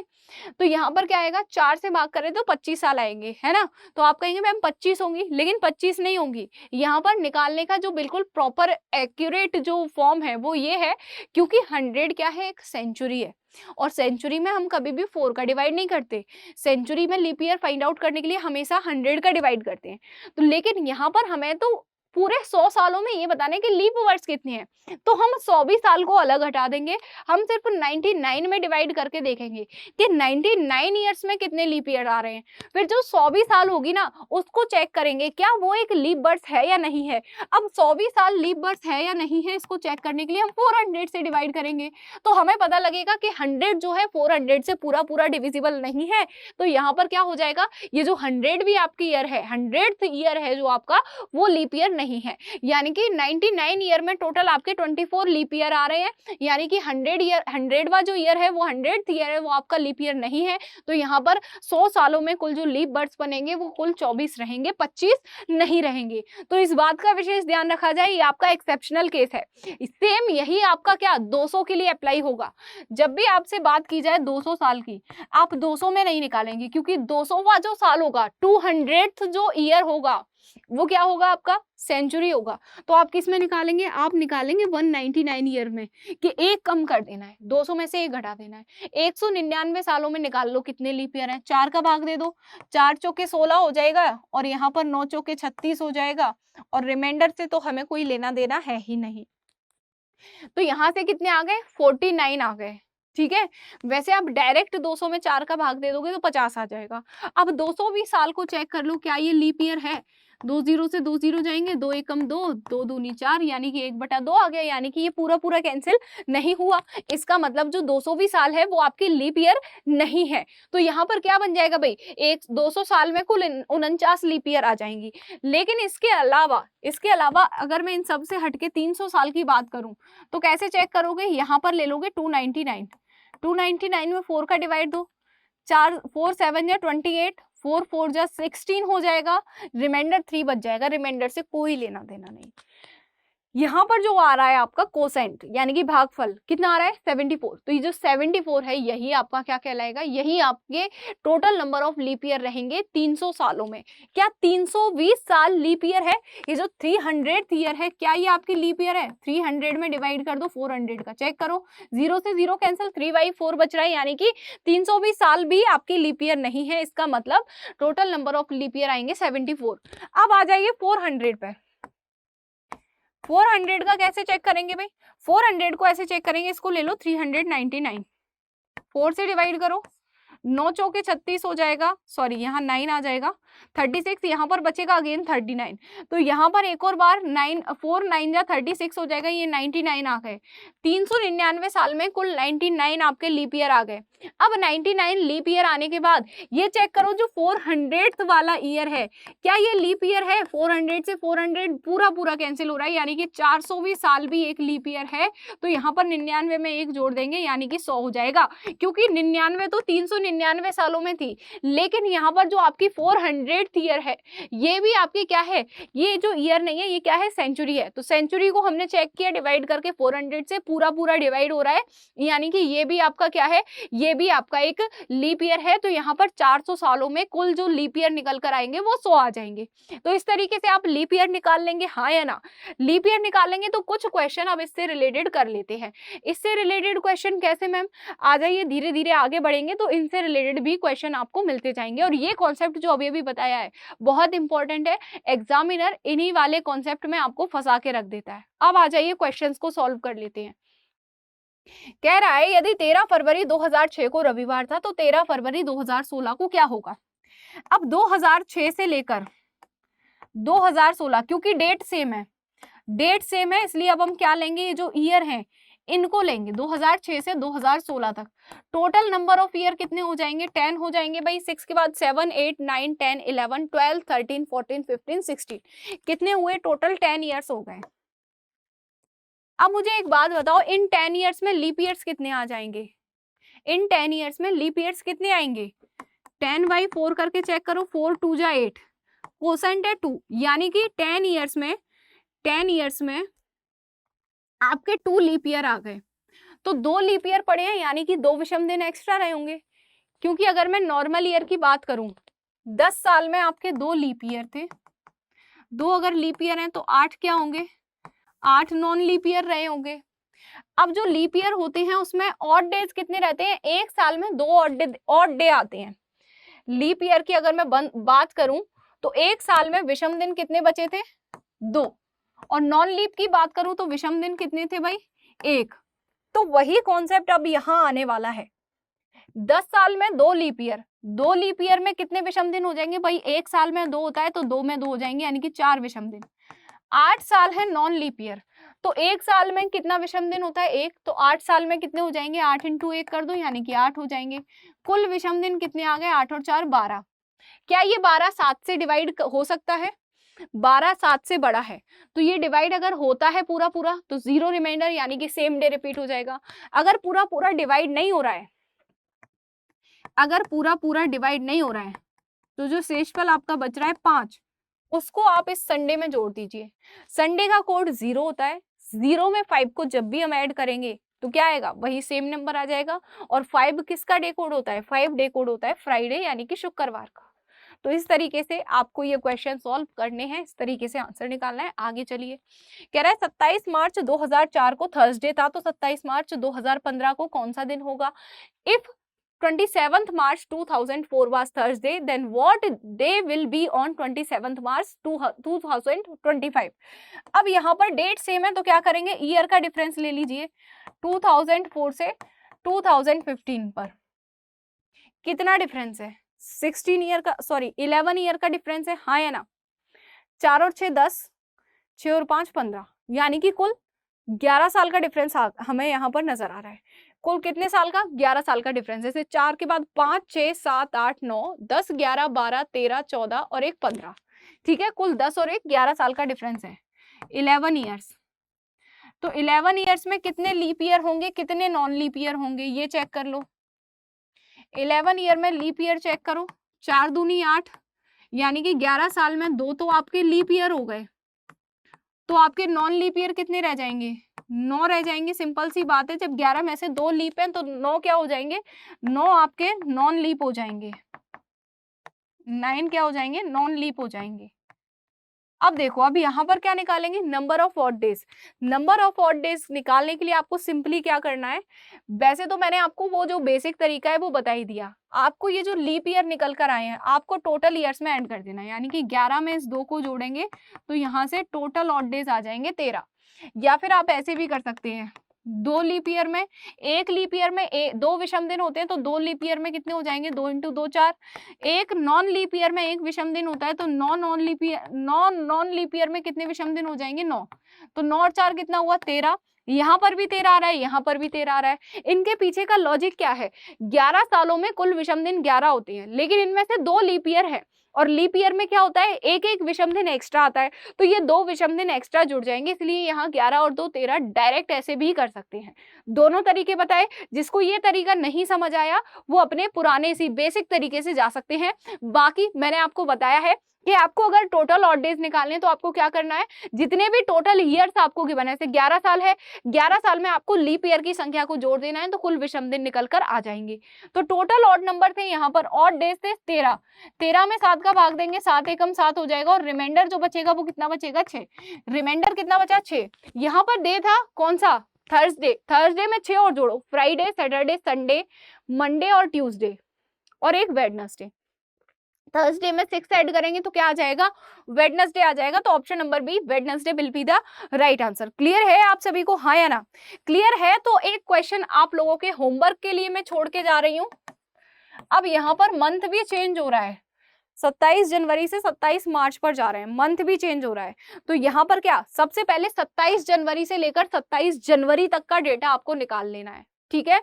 तो यहाँ पर क्या आएगा, 4 से भाग करें तो 25 साल आएंगे, है ना, तो आप कहेंगे मैम 25 होंगी, लेकिन 25 नहीं होंगी। यहाँ पर निकालने का जो बिल्कुल प्रॉपर एक्यूरेट जो फॉर्म है वो ये है, क्योंकि 100 क्या है, एक सेंचुरी है, और सेंचुरी में हम कभी भी 4 का डिवाइड नहीं करते, सेंचुरी में लीप ईयर फाइंड आउट करने के लिए हमेशा 100 का डिवाइड करते हैं। तो लेकिन यहाँ पर हमें तो पूरे 100 सालों में ये बताने कि लीप वर्ड्स कितने हैं, तो हम 100 साल को अलग हटा देंगे, हम सिर्फ 99 में डिवाइड करके देखेंगे कि 99 ईयर्स में कितने लीप ईयर आ रहे हैं, फिर जो 100 साल होगी ना उसको चेक करेंगे क्या वो एक लीप बर्थ है या नहीं है। अब 100 साल लीप बर्थ है या नहीं है, इसको चेक करने के लिए हम 400 से डिवाइड करेंगे, तो हमें पता लगेगा कि 100 जो है 400 से पूरा डिविजिबल नहीं है, तो यहाँ पर क्या हो जाएगा, ये जो 100 भी आपकी ईयर है, 100th ईयर है जो आपका, वो लीप ईयर नहीं है, यानी कि 99 ईयर में टोटल आपके 24 लीप ईयर आ रहे हैं, यानी कि 100वां जो ईयर है वो 100th ईयर है, वो आपका लीप ईयर नहीं है। तो यहाँ पर 100 सालों में कुल जो लीप बर्ड्स बनेंगे वो कुल 24 रहेंगे, 25 नहीं रहेंगे। तो इस बात का विशेष ध्यान रखा जाए, ये आपका एक्सेप्शनल केस है। सेम यही आपका क्या 200 के लिए अप्लाई होगा। जब भी आपसे बात की जाए 200 साल की, आप 200 में नहीं निकालेंगे, क्योंकि 200वां जो साल होगा, 200th जो ईयर होगा वो क्या होगा, आपका सेंचुरी होगा। तो आप किस में निकालेंगे, आप निकालेंगे 199 ईयर में, कि एक कम कर देना है, 200 में से एक घटा देना है। 199 सालों में निकाल लो कितने लीप ईयर हैं, 4 का भाग दे दो, 4 चौके 16 हो जाएगा, और यहाँ पर 9 चौके 36 हो जाएगा, और रिमाइंडर से तो हमें कोई लेना देना है ही नहीं। तो यहाँ से कितने आ गए, 49 आ गए, ठीक है। वैसे आप डायरेक्ट 200 में 4 का भाग दे दोगे तो 50 आ जाएगा। अब 220 साल को चेक कर लो, क्या ये लीप ईयर है, 2 0 से 2 0 जाएंगे, 2 1 2, 2 दूनी 4, यानी कि 1/2 आ गया, यानी कि ये पूरा कैंसिल नहीं हुआ। इसका मतलब जो 200वीं साल है वो आपकी लीप ईयर नहीं है। तो यहाँ पर क्या बन जाएगा भाई, 200 साल में कुल 49 लीप ईयर आ जाएंगी। लेकिन इसके अलावा अगर मैं इन सब से हटके 300 साल की बात करूं तो कैसे चेक करोगे, यहाँ पर ले लोगे 299 में 4 का डिवाइड दो, 4 4 7 या 28, 4 4 जा 16 हो जाएगा, रिमाइंडर 3 बच जाएगा, रिमाइंडर से कोई लेना देना नहीं। यहाँ पर जो आ रहा है आपका कोसेंट यानी कि भागफल कितना आ रहा है 74। तो ये जो 74 है यही आपका क्या कहलाएगा, यही आपके total number of leap year रहेंगे 300 सालों में। क्या 320 साल लीप ईयर है? ये जो 300 ईयर है क्या ये आपकी लीप ईयर है? 300 में डिवाइड कर दो 400 का, चेक करो 0 से 0 कैंसिल, 3/4 बच रहा है, यानी कि 320 साल भी आपकी लीप ईयर नहीं है। इसका मतलब total number of leap year आएंगे 74। अब आ जाइए 400 पे। 400 का कैसे चेक करेंगे भाई? 400 को ऐसे चेक करेंगे, इसको ले लो 399, 4 से डिवाइड करो, 9 चौके 36 हो जाएगा, सॉरी यहाँ 9 आ जाएगा, 36 यहाँ पर बचेगा अगेन 39। तो यहाँ पर एक और बार 9 4 9 जा 36 हो जाएगा, ये 99 आ गए। 399 साल में कुल 99 आपके लीप ईयर आ गए। अब 99 लीप ईयर आने के बाद ये चेक करो जो 400th वाला ईयर है क्या ये लीप ईयर है? 400 से 400 पूरा पूरा कैंसिल हो रहा है, यानी कि 420 साल भी एक लीप ईयर है। तो यहाँ पर 99 में एक जोड़ देंगे यानी कि 100 हो जाएगा, क्योंकि 99 तो 399 सालों में थी, लेकिन यहाँ पर जो आपकी 400th ईयर है ये भी आपकी क्या है, ये जो ईयर नहीं है ये क्या है, सेंचुरी है। तो सेंचुरी को हमने चेक किया डिवाइड करके 400 से पूरा पूरा डिवाइड हो रहा है, यानी कि ये भी आपका क्या है, ये भी आपका एक लीप ईयर है। तो यहाँ पर 400 सालों में कुल जो लीप ईयर निकल कर आएंगे वो 100 आ जाएंगे। तो इस तरीके से आप लीप ईयर निकाल लेंगे, हाँ या ना? लीप ईयर निकालेंगे तो कुछ क्वेश्चन अब इससे रिलेटेड कर लेते हैं। इससे रिलेटेड क्वेश्चन कैसे मैम? आ जाइए, धीरे धीरे आगे बढ़ेंगे तो इनसे रिलेटेड भी क्वेश्चन आपको मिलते जाएंगे। और ये कॉन्सेप्ट जो अभी अभी बताया है बहुत इंपॉर्टेंट है, एग्जामिनर इन्हीं वाले कॉन्सेप्ट में आपको फंसा के रख देता है। अब आ जाइए क्वेश्चंस को सॉल्व कर लेते हैं। कह रहा है यदि 13 फरवरी 2006 को रविवार था तो 13 फरवरी 2016 को क्या होगा? अब 2006 से लेकर 2016, क्योंकि डेट सेम है, डेट सेम है, इसलिए अब हम क्या लेंगे, ये जो ईयर हैं इनको लेंगे 2006 से 2016 तक। टोटल नंबर ऑफ ईयर कितने हो जाएंगे? 10 हो जाएंगे भाई। 6 के बाद 7 8 9 10 11 12 13 14 15 16, कितने हुए टोटल? 10 ईयर्स हो गए। अब मुझे एक बात बताओ, इन 10 ईयर्स में लीप ईयर्स कितने आ जाएंगे? इन 10 ईयर्स में लीप ईयर्स कितने आएंगे? 10/4 करके चेक करो, 4 2 जा 8, कोसेंट है 2, यानी कि 10 ईयर्स में आपके 2 लीप ईयर आ गए। तो 2 लीप ईयर पड़े हैं, यानी कि 2 विषम दिन एक्स्ट्रा रहे होंगे। क्योंकि अगर मैं नॉर्मल ईयर की बात करूं, 10 साल में आपके 2 लीप ईयर थे, 2 अगर लीप ईयर हैं तो 8 क्या होंगे? 8 नॉन लीप ईयर रहे होंगे। अब जो लीप ईयर होते हैं उसमें ऑड डेज कितने रहते हैं? एक साल में 2 ऑड डे आते हैं। लीप ईयर की अगर मैं बात करूं तो एक साल में विषम दिन कितने बचे थे? 2। और नॉन लीप की बात करूं तो विषम दिन कितने थे भाई? 1। तो वही कॉन्सेप्ट अब यहां आने वाला है। 10 साल में 2 लीप ईयर, 2 लीप ईयर में कितने विषम दिन हो जाएंगे भाई? एक साल में 2 होता है तो 2 में 2 हो जाएंगे, यानी कि 4 विषम दिन। 8 साल है नॉन लीप ईयर, तो एक साल में कितना विषम दिन होता है? 1। तो 8 साल में कितने हो जाएंगे? 8 × 1 कर दो, यानी कि 8 हो जाएंगे। कुल विषम दिन कितने आ गए? 8 और 4 12। क्या ये 12 7 से डिवाइड हो सकता है? 12 7 से बड़ा है, तो ये डिवाइड अगर होता है पूरा पूरा तो 0 रिमाइंडर, यानी कि सेम डे रिपीट हो जाएगा। अगर पूरा पूरा डिवाइड नहीं हो रहा है, अगर पूरा पूरा डिवाइड नहीं हो रहा है तो जो शेषफल आपका बच रहा है 5, उसको आप इस संडे में जोड़ दीजिए। संडे का कोड 0 होता है, 0 में 5 को जब भी हम ऐड करेंगे तो क्या आएगा? वही सेम नंबर आ जाएगा। और 5 किसका डे कोड होता है? 5 डे कोड होता है फ्राइडे, यानी कि शुक्रवार का। तो इस तरीके से आपको ये क्वेश्चन सॉल्व करने हैं, इस तरीके से आंसर निकालना है। आगे चलिए, कह रहा है 27 मार्च 2004 को थर्सडे था, तो 27 मार्च 2015 को कौन सा दिन होगा? If 27th March 2004 was Thursday, then what day will be on 27th March 2025? अब यहाँ पर डेट सेम है तो क्या करेंगे? ईयर का डिफरेंस ले लीजिए। 2004 से 2015 पर कितना डिफरेंस है? 16 ईयर का, सॉरी 11 ईयर का डिफरेंस है, हाँ या ना? 4 और 6 10, 6 और 5 15, यानी कि कुल 11 साल का डिफरेंस हमें यहाँ पर नजर आ रहा है। कुल कितने साल का? 11 साल का डिफरेंस। जैसे 4 के बाद 5 6 7 8 9 10 11 12 13 14 और 1 15, ठीक है, कुल 10 और 1 11 साल का डिफरेंस है। 11 ईयर्स, तो 11 ईयर्स में कितने लीप ईयर होंगे, कितने नॉन लीप ईयर होंगे, ये चेक कर लो। 11 ईयर में लीप ईयर चेक करो, 4 दूनी 8, यानी कि 11 साल में 2 तो आपके लीप ईयर हो गए, तो आपके नॉन लीप ईयर कितने रह जाएंगे? 9 रह जाएंगे। सिंपल सी बात है, जब 11 में से 2 लीप हैं तो 9 क्या हो जाएंगे? 9 आपके नॉन लीप हो जाएंगे। 9 क्या हो जाएंगे? नॉन लीप हो जाएंगे। अब देखो, अब यहाँ पर क्या निकालेंगे? Number of odd days. Number of odd days निकालने के लिए आपको सिंपली क्या करना है? वैसे तो मैंने आपको वो जो बेसिक तरीका है वो बता ही दिया। आपको ये जो लीप ईयर निकल कर आए हैं आपको टोटल ईयर्स में ऐड कर देना है, यानी कि 11 में इस 2 को जोड़ेंगे तो यहाँ से टोटल ऑड डेज आ जाएंगे 13। या फिर आप ऐसे भी कर सकते हैं, 2 लीप ईयर में, एक लीप ईयर में 2 विषम दिन होते हैं तो 2 लीप ईयर में कितने हो जाएंगे? 2 × 2 4। एक नॉन लीप ईयर में 1 विषम दिन होता है तो 9 नॉन लीप ईयर में कितने विषम दिन हो जाएंगे? 9। तो 9 और 4 कितना हुआ? 13। यहाँ पर भी 13 आ रहा है, यहाँ पर भी 13 आ रहा है। इनके पीछे का लॉजिक क्या है? 11 सालों में कुल विषम दिन 11 होते हैं, लेकिन इनमें से 2 लीप ईयर है और लीप ईयर में क्या होता है? एक एक विषम दिन एक्स्ट्रा आता है, तो ये 2 विषम दिन एक्स्ट्रा जुड़ जाएंगे, इसलिए यहाँ 11 और 2 13 डायरेक्ट ऐसे भी कर सकते हैं। दोनों तरीके बताए। जिसको ये तरीका नहीं समझ आया वो अपने पुराने इसी बेसिक तरीके से जा सकते हैं। बाकी मैंने आपको बताया है कि आपको अगर टोटल ऑड डेज निकालने तो आपको क्या करना है? जितने भी टोटल ईयर्स आपको गिवन है, जैसे 11 साल है, 11 साल में आपको लीप ईयर की संख्या को जोड़ देना है तो कुल विषम दिन निकल कर आ जाएंगे। तो टोटल ऑड नंबर थे, यहाँ पर ऑड डेज थे 13। 13 में 7 का भाग देंगे, 7 एकम 7 हो जाएगा और रिमाइंडर जो बचेगा वो कितना बचेगा? 6। रिमाइंडर कितना बचा? 6। यहाँ पर डे था कौन सा? थर्सडे। थर्सडे में 6 और जोड़ो, फ्राइडे, सैटरडे, संडे, मंडे और ट्यूसडे और एक वेडनेसडे। थर्सडे में 6 ऐड करेंगे तो क्या आ जाएगा? वेडनेसडे आ जाएगा। तो option number B, Wednesday will be the right answer. Clear है आप सभी को? हाँ या ना? क्लियर है तो एक क्वेश्चन आप लोगों के होमवर्क के लिए मैं छोड़ के जा रही हूँ। अब यहाँ पर मंथ भी चेंज हो रहा है, 27 जनवरी से 27 मार्च पर जा रहे हैं, मंथ भी चेंज हो रहा है। तो यहाँ पर क्या, सबसे पहले 27 जनवरी से लेकर 27 जनवरी तक का डेटा आपको निकाल लेना है। ठीक है,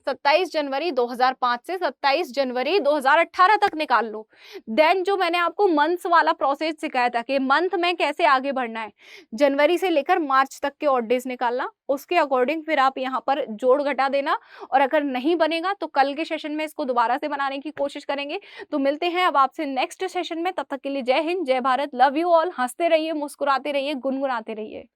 27 जनवरी 2005 से 27 जनवरी 2018 तक निकाल लो। देन जो मैंने आपको मंथ्स वाला प्रोसेस सिखाया था कि मंथ में कैसे आगे बढ़ना है, जनवरी से लेकर मार्च तक के ऑड डेज निकालना, उसके अकॉर्डिंग फिर आप यहाँ पर जोड़ घटा देना। और अगर नहीं बनेगा तो कल के सेशन में इसको दोबारा से बनाने की कोशिश करेंगे। तो मिलते हैं अब आपसे नेक्स्ट सेशन में, तब तक के लिए जय हिंद, जय भारत, लव यू ऑल। हंसते रहिए, मुस्कुराते रहिए, गुनगुनाते रहिए।